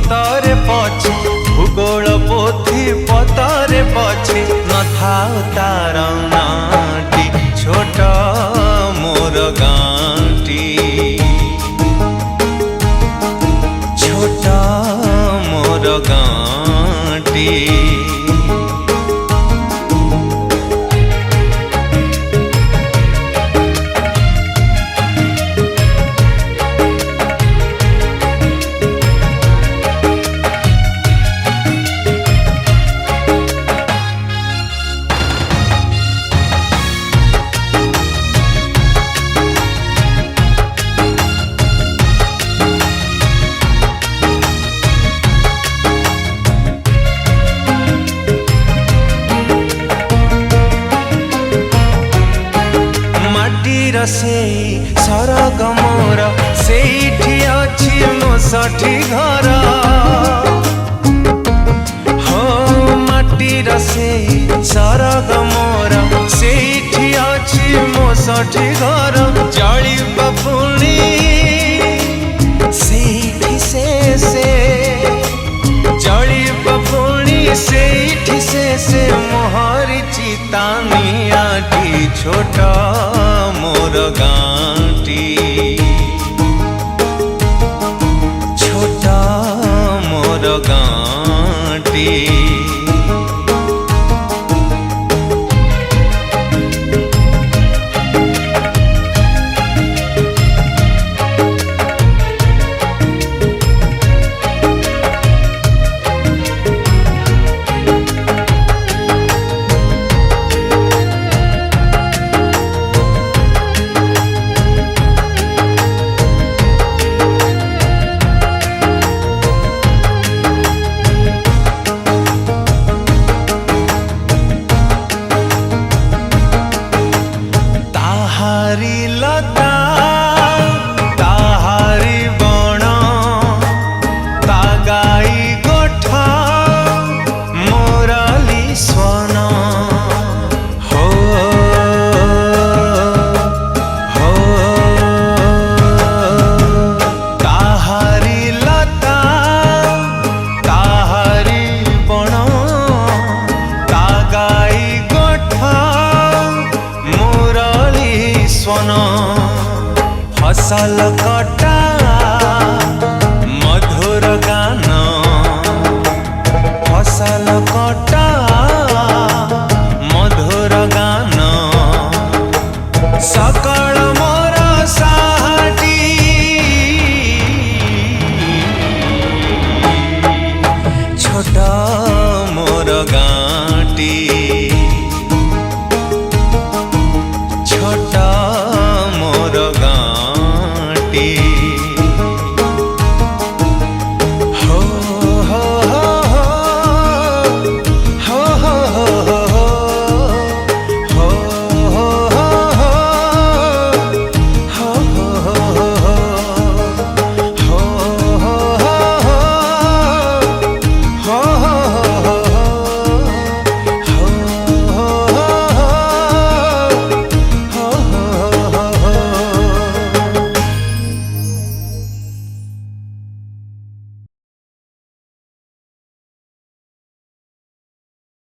पतरे पछे भूगोल पोथी पतरे पछे न थाउ तार नाटी छोट मोर गाँटी छोट मोर गाँटी। से सरग मोर सेठी अछि मो साठी घर हो माटीर से सरग मोर सेठी अछि मो साठी घर जली बपुणी सेठी से जली बपुणी सेठी से मोहरी चितानियाटी छोट मोर गाँटी छोट मोर गाँटी। ताहारी लता ताहारी बण तागाई गोठा मोरली स्वन हो हो ताहारी लता ताहारी बण तागाई गोठा स्वन फसल कटा मधुर गान फसल कटा मधुर गान सकल मोर साहाटी छोट मोर गाँटी छोट मोर गाँटी।